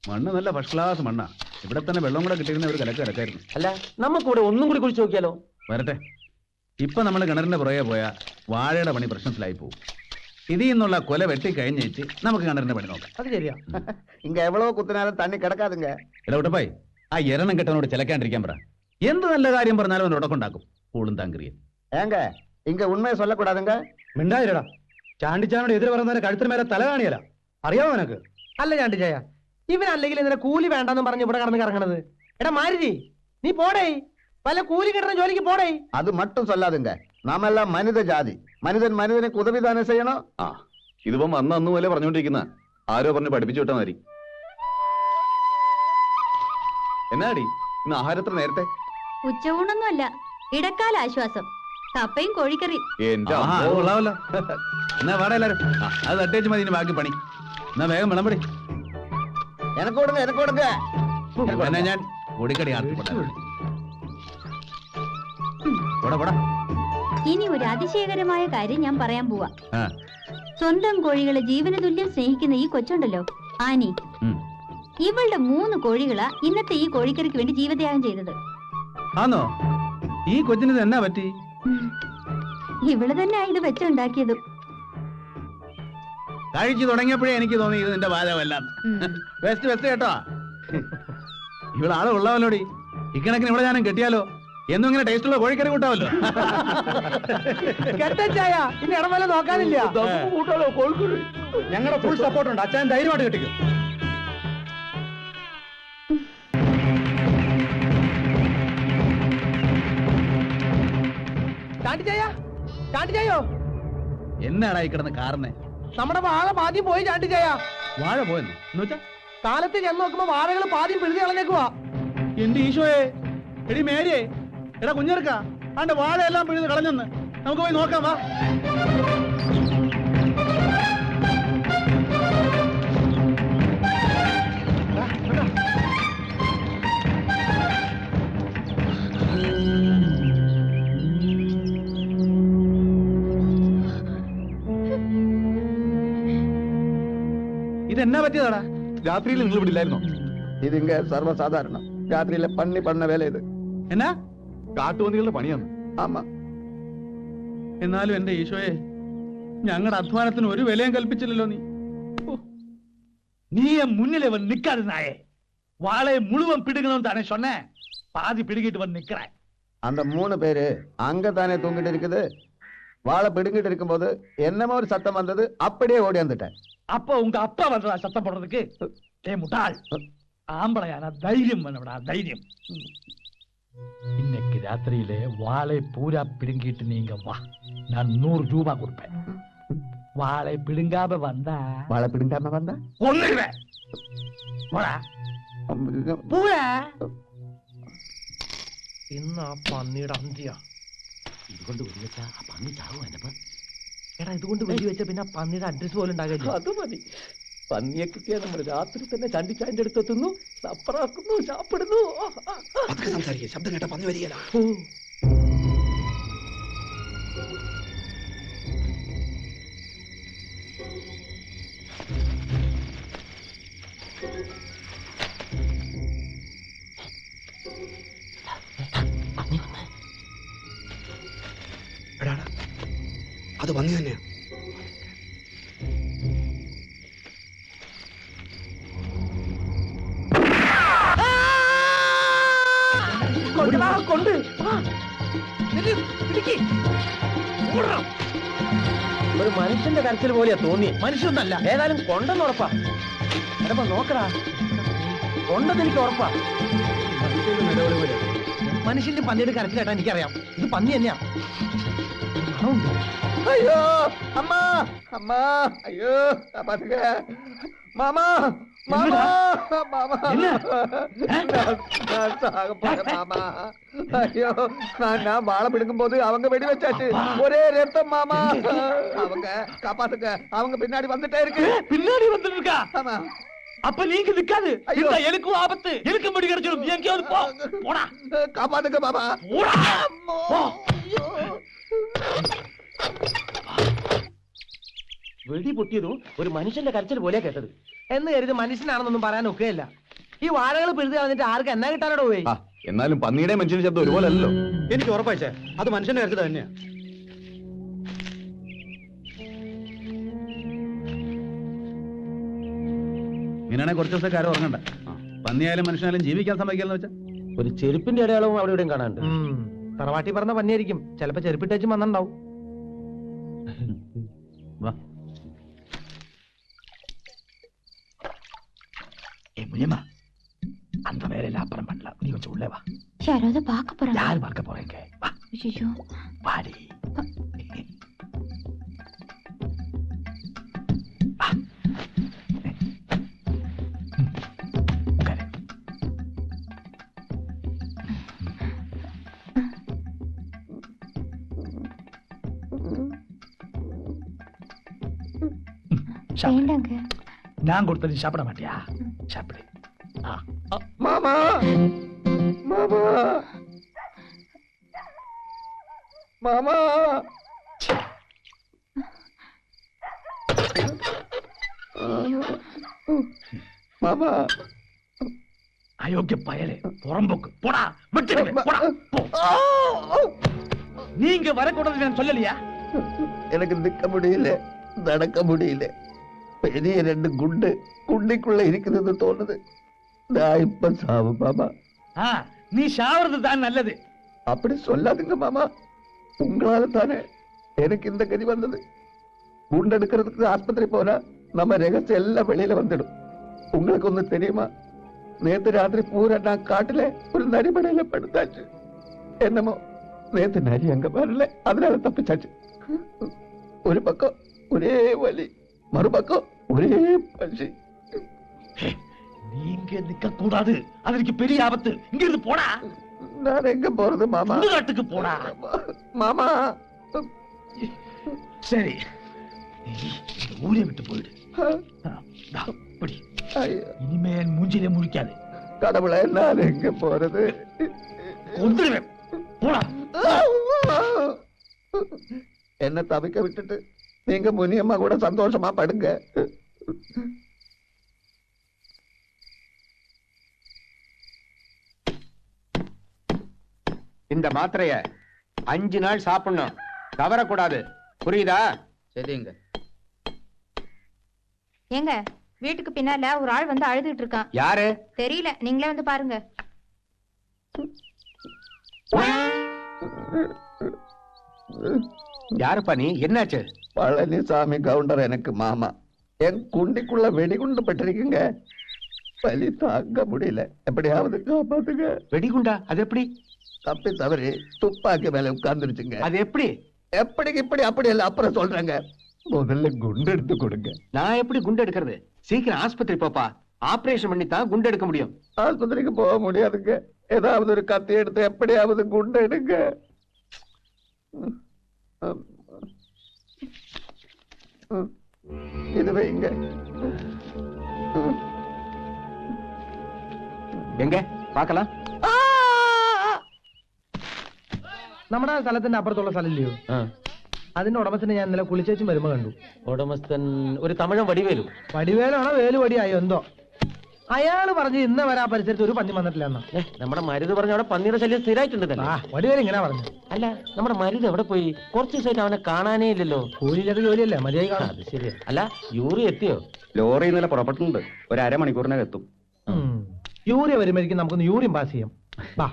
മണ്ണ് നല്ല first class മണ്ണാ. ഇവിടെ തന്നെ വെള്ളം കൂടെ കിട്ടിയിരുന്ന ഒരു കലക്ക് കിടക്കായിരുന്നു. അല്ല നമുക്കിവിടെ ഒന്നും കൂടി കുഴിച്ച് നോക്കിയാലോ? വരട്ടെ. ഇപ്പൊ നമ്മൾ കിണറിന്റെ പുറകെ പോയാ വാഴയുടെ പണി പ്രശ്നത്തിലായി പോകും. ഇതിൽ നിന്നുള്ള കൊല വെട്ടി കഴിഞ്ഞേച്ച് നമുക്ക് കിണറിന്റെ പണി നോക്കാം. അത് ശരിയാ. ഇങ്ങ എവ്വളോ കുത്തിനാലും തണ്ണി കിടക്കാതുങ്ക. ഇടവിട്ടപ്പായി ആ എരണം കെട്ടവനോട് ചിലക്കാണ്ടിരിക്കാൻ പറ. എന്ത് നല്ല കാര്യം പറഞ്ഞാലും അവൻ ഉടക്കുണ്ടാക്കും. പൂളും താങ്കരിയും. ഏങ്ക ഇങ്ങ ഉണ്മയെ ചൊല്ലക്കൂടാതുങ്ക. മിണ്ടായിരടാ. ചാണ്ടിച്ചാനോട് എതിര് പറയുന്നവരെ കഴുത്തിന് മേലെ തല കാണിയല്ല. അറിയാമോ നിനക്ക്? അല്ല ചാണ്ടിച്ചായ, ഇവനല്ലെങ്കിൽ ഇതിനെ കൂലി വേണ്ടെന്നും പറഞ്ഞ് ഇവിടെ കടന്ന് കറങ്ങണത്. എടാ മാരുതി, നീ പോടേ. വല്ല കൂലി കിട്ടുന്ന ജോലിക്ക് പോടേ. അത് മട്ടും ചൊല്ലാതുങ്ക. നാമെല്ലാം മനിത ജാതി. മനിതൻ മനിതനെ ഉദവിദാനം ചെയ്യണോ? ആ ഇതിപ്പം അന്ന് പോലെ പറഞ്ഞുകൊണ്ടിരിക്കുന്ന ആരോ പറഞ്ഞ് പഠിപ്പിച്ചു വിട്ടാ മതി. എന്നാടി ഇന്ന് ആഹാരത്തിന് നേരത്തെ? ഉച്ചയൂണൊന്നുമല്ല, ഇടക്കാല ആശ്വാസം. കപ്പയും കോഴിക്കറി. എന്റെ കൊള്ളാവല്ലോ. എന്നാ വാടാ എല്ലാരും. അത് തട്ടേച്ച് മതി ബാക്കി പണി. എന്നാ വേഗം വിളമ്പടി. എനക്കോടുങ്ക എനക്കോടുങ്ക. എന്നാ ഞാൻ കോടിക്കടി ആർത്തിപ്പോടാ. ഇനി ഒരു അതിശയകരമായ കാര്യം ഞാൻ പറയാൻ പോവാ. സ്വന്തം കോഴികളെ ജീവന തുല്യം സ്നേഹിക്കുന്ന ഈ കൊച്ചുണ്ടല്ലോ ആനി, ഇവളുടെ 3 കോഴികളാ ഇന്നത്തെ ഈ കോഴിക്കറിക്ക് വേണ്ടി ജീവത്യാഗം ചെയ്തത്. ആണോ? ഈ കൊച്ചിന് എന്നാ പറ്റി? ഇവള് തന്നെ ഇത് വെച്ചുണ്ടാക്കിയതും. കഴിച്ചു തുടങ്ങിയപ്പോഴേ എനിക്ക് തോന്നി ഇത് നിന്റെ വാചകമല്ല. വെസ്റ്റ് വെസ്റ്റ് കേട്ടോ. ഇവളാളെ ഉള്ളവല്ലോടി. ഇക്കണക്കിന് ഇവിടെ ഞാനും കെട്ടിയാലോ? എന്നും ഇങ്ങനെ ടേസ്റ്റുള്ള കോഴിക്കറി കൂട്ടാവല്ലോ. ഇനി ഇടമല നോക്കാനില്ല. ഞങ്ങളുടെ ഫുൾ സപ്പോർട്ട് ഉണ്ട്. അച്ഛൻ ധൈര്യമായിട്ട് കെട്ടിക്കും. ചാണ്ടിച്ചായോ എന്നാടാ ഈ കിടന്ന് കാറിനെ? നമ്മുടെ വാഴ പാദ്യം പോയി ചാണ്ടിച്ചായ. വാഴ പോയെന്ന് എന്നുവെച്ചാ കാലത്ത് ചെന്ന് നോക്കുമ്പോ വാഴകൾ പാദ്യം പിഴുതി കളഞ്ഞേക്കുവാ. എന്റെ ഈശോയെ. എടി മേരിയെ, എടാ കുഞ്ഞെടുക്ക, ആണ്ട് വാഴ എല്ലാം പിഴുത് കളഞ്ഞെന്ന്. നമുക്ക് പോയി നോക്കാം വാ. ഇതെന്നാ പറ്റിയതാടാ? രാത്രിയിൽ നിങ്ങൾ ഇവിടെ ഇല്ലായിരുന്നോ? ഇതിങ്ക സർവ്വസാധാരണം. രാത്രിയിലെ പണ്ണി പണ്ണ വേല ഇത്. എന്നാ? കാട്ടുപന്നികളുടെ പണിയാണ്. ആമാ. എന്നാലും എന്റെ ഈശോയെ, ഞങ്ങളുടെ അധ്വാനത്തിന് ഒരു വിലയും കൽപ്പിച്ചില്ലല്ലോ നീ. நீ முன்னில வந்து நிக்காது நாயே. வாழையை முழுவன் பிடுங்கணும் தானே சொன்னேன். பாதி பிடுங்கிட்டு வந்து நிக்கிறேன். அந்த 3 பேரு அங்கதானே தூங்கிட்டு இருக்குது. வாழை பிடுங்கிட்டு இருக்கும்போது என்னமோ ஒரு சத்தம் வந்தது. அப்படியே ஓடி வந்துட்டேன். அப்ப உங்க அப்பா வந்ததா சத்தம் போடுறதுக்கு? ஏ முட்டாள், ஆம்பளையான தைரியம் வேணும்டா, தைரியம். இன்னைக்கு ராத்திரியிலே வாழை பூரா பிடுங்கிட்டு நீங்க வா, நான் 100 ரூபாய் கொடுப்பேன். வாழை பிடுங்காம வந்தா வாழை பிடுங்காம வந்தா ஒண்ணுவேன். போடா പൂരാ. ഇന്ന് ആ പന്നിയുടെ അന്ത്യ. ഇതുകൊണ്ട് വെടിവെച്ചാ ആ പന്നി ചാവും. എന്നപ്പ എടാ, ഇതുകൊണ്ട് വെടിവെച്ച പിന്നെ ആ പന്നിയുടെ അഡ്രസ് പോലും ഉണ്ടാകില്ല. അത് മതി. പന്നിയെ കിട്ടിയാൽ നമ്മൾ രാത്രി തന്നെ ചണ്ടിച്ചാന്റെ അടുത്തെത്തുന്നു, സപ്പറാക്കുന്നു, ചാപ്പിടുന്നു. സംസാരിക്കുക, ശബ്ദം കേട്ട പന്നി വരികയില്ല. അത് ഭംഗി തന്നെയാ. കൊണ്ട് ഒരു മനുഷ്യന്റെ കരച്ചിൽ പോലെയാ തോന്നി. മനുഷ്യന്നല്ല, ഏതായാലും കൊണ്ടെന്ന് ഉറപ്പാ. എടപ്പ നോക്കടാ, കൊണ്ടെന്ന് എനിക്ക് ഉറപ്പാ. മനുഷ്യന്റെ പന്നിയുടെ കരച്ചിൽ കേട്ടാ എനിക്കറിയാം ഇത് പന്നി തന്നെയാ. അയ്യോ അമ്മ, അമ്മ, അയ്യോ മാമാ, മാമാ, മാമാ, மாமா. ஐயோ, நான் வாழை பிடிக்கும் போது அவங்க வெடி வச்சாச்சு. ஒரே ரத்தம் மாமா. அவங்க காப்பாத்துக்க, அவங்க பின்னாடி வந்துட்டே இருக்கு. பின்னாடி வந்துட்டு இருக்கா? ஆமா. அப்ப நீங்க நிக்காது. எனக்கும் ஆபத்து. எனக்கு முடி கிடைச்சிடும். எங்கேயாவது போ. போடா. காப்பாத்துக்க மாமா. போடா. വെടി പൊട്ടിയതും ഒരു മനുഷ്യന്റെ കരച്ചിൽ പോലെ കേട്ടത്. എന്ന് കരുതി മനുഷ്യനാണെന്നൊന്നും പറയാൻ ഒക്കെയല്ല. ഈ വാഴകൾ പിഴുത് കളഞ്ഞിട്ട് ആർക്ക് എന്നാ കിട്ടാനോട് പോയി? എന്നാലും പന്നിയുടെ മനുഷ്യന്റെ ശബ്ദം ഒരുപോലെ അല്ലല്ലോ. എനിക്ക് ഉറപ്പായിച്ചേ അത് മനുഷ്യന്റെ കരുത്ത് തന്നെയാ. ഇങ്ങനെയാണെങ്കിൽ കുറച്ച് ദിവസം കാര്യം ഉറങ്ങണ്ട. പന്നിയായാലും മനുഷ്യനായാലും ജീവിക്കാൻ സമ്മതിക്കാന്ന് വെച്ചാ ഒരു ചെരുപ്പിന്റെ അടയാളവും അവിടെ ഇവിടെയും കാണാണ്ട്. തറവാട്ടി പറഞ്ഞ പന്നിയായിരിക്കും. ചിലപ്പോ ചെരുപ്പിട്ടേച്ചും വന്നിണ്ടാവും. വാ. முனியம்மா அந்த வேலையில அப்புறம் பண்ணலாம். நீ கொஞ்சம் உள்ளே வா. யாராவது பார்க்க போறாங்க. யார் பார்க்க போறீங்க? வா. ஐயோ. வாடி. வேண்டாங்க. நான் கொடுத்தது சாப்பிட மாட்டியா? சாப்பிடு. மாமா மாமா மாமா மாமா அயோக்கிய பயலே, புறம்போக்கு போடா, விட்டுடுவேன், போடா, போ. நீங்க வரக்கூடாது நான் சொல்லலையா? எனக்கு நிக்க முடியல, நடக்க முடியல. பெரிய 2 குண்டு குண்டிக்குள்ள இருக்குதுன்னு தோணுது. நான் இப்ப சாவு மாமா. நீ சாவறது தான் நல்லது. அப்படி சொல்லாதுங்க மாமா. உங்களால தானே எனக்கு இந்த கதி வந்தது. குண்டு எடுக்கிறதுக்கு ஆஸ்பத்திரி போனா நம்ம ரகசியம் எல்லாம் வெளியில வந்துடும். உங்களுக்கு ஒண்ணு தெரியுமா? நேத்து ராத்திரி பூரா நான் காட்டுல ஒரு நரிமடையில படுத்தாச்சு. என்னமோ நேத்து நரி அங்க வரல, அதனால தப்பிச்சாச்சு. ஒரு பக்கம் ஒரே வலி, மறுபக்கம் ஒரே பசி. நீங்க நிக்க கூடாது, அதற்கு பெரிய ஆபத்து. இங்க இருந்து போடா. நான் எங்க போறது மாமா? சுடுகாட்டுக்கு போடா மாமா. சரி, ஊரை விட்டு போயிடு. அப்படி இனிமேல் மூஞ்சிலே முழிக்காது. கடவுளை, நான் எங்க போறது? கொன்றுவேன், போடா. என்ன தவிக்க விட்டுட்டு நீங்க முனியம்மா கூட சந்தோஷமா படுங்க. இந்த மாத்திரைய 5 நாள் சாப்பிடணும், தவறக்கூடாது. புரியுதா? சரிங்க. ஏங்க, வீட்டுக்கு பின்னால ஒரு ஆள் வந்து அழுதுட்டு இருக்கான். யாரு? தெரியல, நீங்களே வந்து பாருங்க. யாருப்பா நீ? என்னாச்சு? பழனிசாமி கவுண்டர் எனக்கு மாமா. என் குண்டிக்குள்ள வெடிகுண்டு பட்டிருக்குங்க. வலி தாங்க முடியல, எப்படியாவது காப்பாத்துங்க. வெடிகுண்டா? அது எப்படி? தப்பி தவறி துப்பாக்கி மேல உட்கார்ந்துருச்சுங்க. அது எப்படி? எப்படி இப்படி அப்படி இல்ல, அப்புறம் சொல்றேங்க. முதல்ல குண்டு எடுத்து கொடுங்க. நான் எப்படி குண்டு எடுக்கிறது? சீக்கிரம் ஆஸ்பத்திரி போப்பா. ஆபரேஷன் பண்ணி தான் குண்டு எடுக்க முடியும். ஆஸ்பத்திரிக்கு போக முடியாதுங்க. ஏதாவது ஒரு கத்தி எடுத்து எப்படியாவது குண்டு எடுங்க. இது வைங்க. எங்க பார்க்கலாம்? നമ്മുടെ സ്ഥലത്തിന്റെ അപ്പുറത്തുള്ള സ്ഥലമില്ലയോ? അതിന്റെ ഉടമസ്ഥനെ ഞാൻ ഇന്നലെ കുളിച്ചേച്ചും വരുമ്പോ കണ്ടു. ഉടമസ്ഥൻ ഒരു തമിഴൻ വടിവേലു. വടിവേലാണോ വേലുവടിയായോ എന്തോ. അയാള് പറഞ്ഞു ഇന്ന് വരെ ആ പരിസരത്ത് ഒരു പന്നി വന്നിട്ടില്ല എന്നാ. നമ്മുടെ മരുത് പറഞ്ഞ അവിടെ പന്നിയുടെ ശല്യം സ്ഥിരമായിട്ടുണ്ട്. വടിവേല ഇങ്ങനെ പറഞ്ഞു. അല്ല, നമ്മുടെ മരുത് എവിടെ പോയി? കുറച്ച് ദിവസമായിട്ട് അവനെ കാണാനേ ഇല്ലല്ലോ. കൂലിയില്ലാത്ത ജോലിയല്ലേ, മര്യാദ കാണാം. അത് ശരിയാ. അല്ല, യൂറി എത്തിയോ? ലോറി ഇന്നലെ പുറപ്പെട്ടിട്ടുണ്ട്, ഒരു അരമണിക്കൂറിനകം എത്തും. യൂറിയ വരുമ്പോഴേക്കും നമുക്കൊന്ന് യൂറിയം പാസ് ചെയ്യാം. വാ.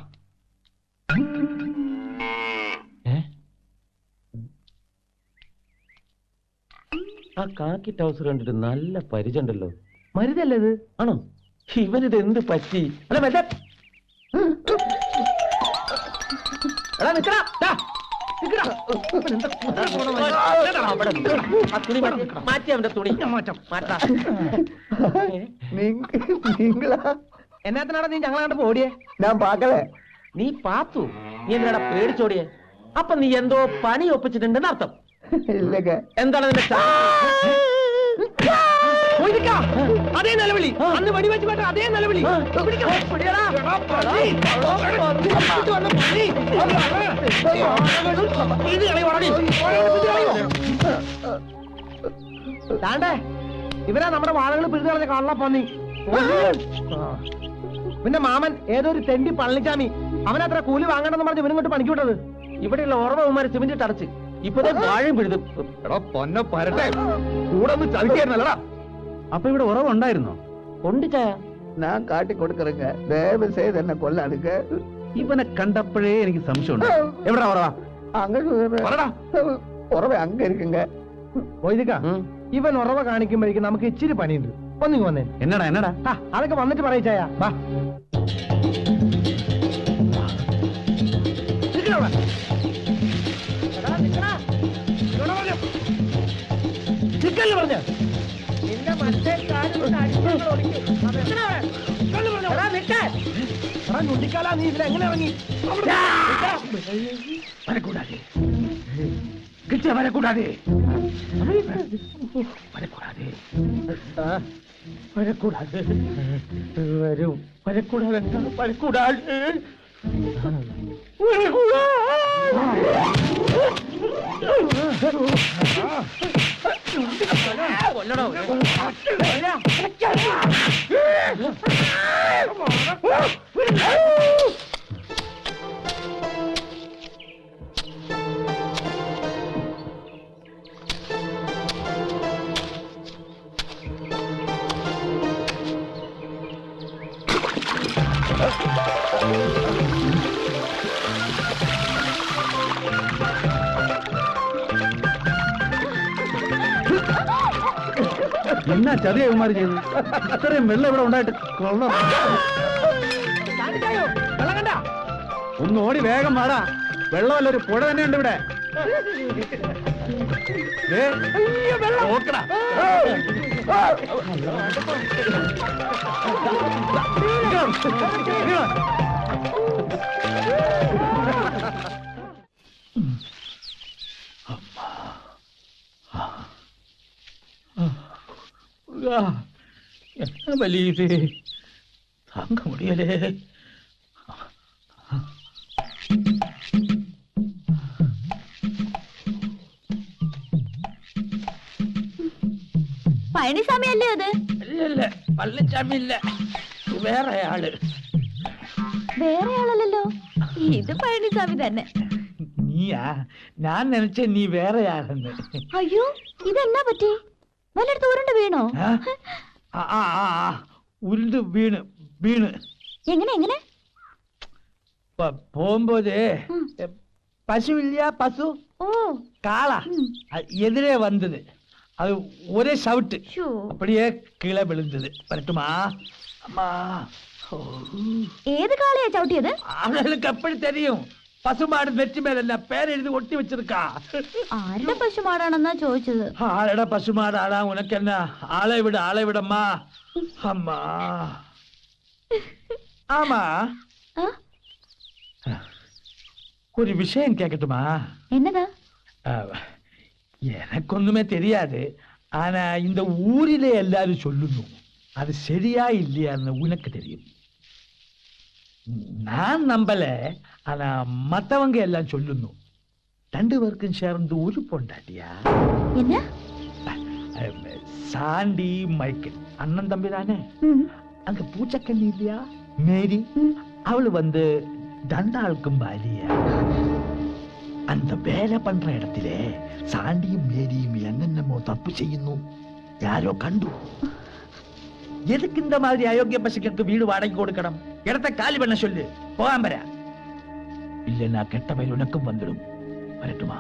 ആ കാക്കി ടൗസർ കണ്ടിട്ട് നല്ല പരിചയമുണ്ടല്ലോ. മരുതല്ലേ ഇത്? ആണോ? ഇവനിത് എന്ത് പറ്റി? അല്ല മെല്ലെ. എടാ നിക്കടാ. മാറ്റി അവന്റെ തുണി. മാറ്റാ. நீங்களா? എന്നാത്തിനാടാ നീ ഞങ്ങളെ കണ്ടപ്പോ ഓടിയേ? ഞാൻ പാക്കലേ. നീ പാത്തു? നീ എന്തിനാടാ പേടിച്ചോടിയേ? അപ്പൊ നീ എന്തോ പണി ഒപ്പിച്ചിട്ടുണ്ടെന്ന് അർത്ഥം. ഇല്ലക. എന്താണ് നിന്റെ അതേ നിലവിളി? അന്ന് വെടിവെച്ച് കേട്ട അതേ നിലവിളി. താണ്ടേ ഇവരാ നമ്മുടെ വാഴകൾ പിഴുതു കളഞ്ഞ കള്ളപ്പന്നി. പിന്നെ മാമൻ ഏതൊരു തെണ്ടി പളനിച്ചാമി, അവനത്ര കൂലി വാങ്ങണമെന്ന് പറഞ്ഞ് ഇവനിങ്ങോട്ട് പണിക്ക് വിട്ടത്. ഇവിടെയുള്ള ഓർമ്മമാര് സിമന്റ് ടടച്ച് ഇപ്പത്തെ വാഴയും പിഴുതു. എടാ പൊന്നെ പരട്ടെ, കൂടെ ഒന്ന് ചതിക്കായിരുന്നല്ലടാ. അപ്പൊ ഇവിടെ ഉറവുണ്ടായിരുന്നോ? ഉണ്ട് ചായ. ഞാൻ കാട്ടി കൊടുക്കறேங்க, ദയവ് ചെയ്ത് എന്നെ കൊല്ലാടുക. ഇവനെ കണ്ടപ്പോഴേ എനിക്ക് സംശയമുണ്ട്. എവിടാ ഉറവാ? ഉറവ അങ്ങ இருக்குங்க. ഇവൻ ഉറവ കാണിക്കുമ്പോഴേക്കും നമുക്ക് ഇച്ചിരി പണിയുണ്ട്. ഒന്നിങ്ങ് വന്നേ. എന്നടാ എന്നടാ? അതൊക്കെ വന്നിട്ട് പറയിച്ചായ. വാ പറഞ്ഞ നിന്റെ മറ്റേ ഞുണ്ടിക്കാലാ. നീ ഇതിലെങ്ങനെ ഇറങ്ങി? വരക്കൂടാതെ കിട്ടിയ വരക്കൂടാതെ വരക്കൂടാതെ വരക്കൂടാതെ വരും വരക്കൂടാതെ വരക്കൂടാതെ എന്നാ ചതിയകുമാരി ചെയ്തു? ഇത്രയും വെള്ളം ഇവിടെ ഉണ്ടായിട്ട് കൊള്ളാം. ഒന്ന് ഓടി വേഗം വാടാ. വെള്ളമല്ല, ഒരു പുഴ തന്നെ ഉണ്ട് ഇവിടെ. നോക്കടാ. என்ன வலி இது? தாங்க முடியலே. പഴനിസ്വാമി അല്ലേ അത്? இல்ல പളനിസ്വാമി ഇല്ല, വേറെ ആള്. വേറെ ആളല്ലല്ലോ, ഇത് പഴനിസ്വാമി തന്നെ. നീയാ? ഞാൻ നിனைச்ச നീ വേറെ ആളെന്ന്. അയ്യോ, ഇതെന്നാ പറ്റി? വല്ലയിടത്ത് ഉരുണ്ട് വീണോ? ഉരുണ്ട് വീണ് വീണ്. എങ്ങനെ എങ്ങനെ? പോകുമ്പോതേ പശുവില്ല, പശു காளா எதிரே வந்தது. அது ஒரே ஷவுட், அப்படியே கீழே விழுந்தது. வரட்டுமா? அம்மா. ഏത് കാളയാ ചവിട്ടിയത്? அவளுக்கு எப்படி தெரியும்? பசுமாடு நெற்றி மேல பேர் எழுதி ஒட்டி வச்சிருக்கா. ആരുടെ പശുമാടാണെന്നാ ചോദിച്ചത്. ஆளடா பசுமாடு ஆளா, உனக்கு என்ன? ஆளை விடு, ஆளை விடம்மா. அம்மா. ஆமா, ஒரு விஷயம் கேட்கட்டுமா? എന്നതാ? எனக்கு ஒண்ணுமே தெரியாது, ஆனா இந்த ஊரிலே எல்லாரும் சொல்லுന്നു. அது சரியா இல்லையான்னு உனக்கு தெரியும். நான் நம்பல, ஆனா மத்தவங்க எல்லாம் சொல்லுന്നു. 2 பேருக்கும் சேர்ந்து ஒரு பொண்டாட்டியா? என்ன? சாண்டி மைக்கேல் அண்ணன் தம்பி தானே? அங்க பூச்சக்கண்ணி இல்லையா, மேரி? அவளு வந்து 2 ஆளுக்கும் பாலியா. அந்த வேலை பண்ற இடத்திலே சாண்டியும் மேரியும் என்னென்னமோ தப்பு செய்யுന്നു. யாரோ கண்டு. எதுக்கு இந்த மாதிரி அயோக்கிய பசங்களுக்கு வீடு வாடகை கொடுக்கணும்? இடத்தை காலி பண்ண சொல்லு, போகாம இல்ல நான் கெட்ட பயில் உனக்கும் வந்துடும். வரட்டுமா?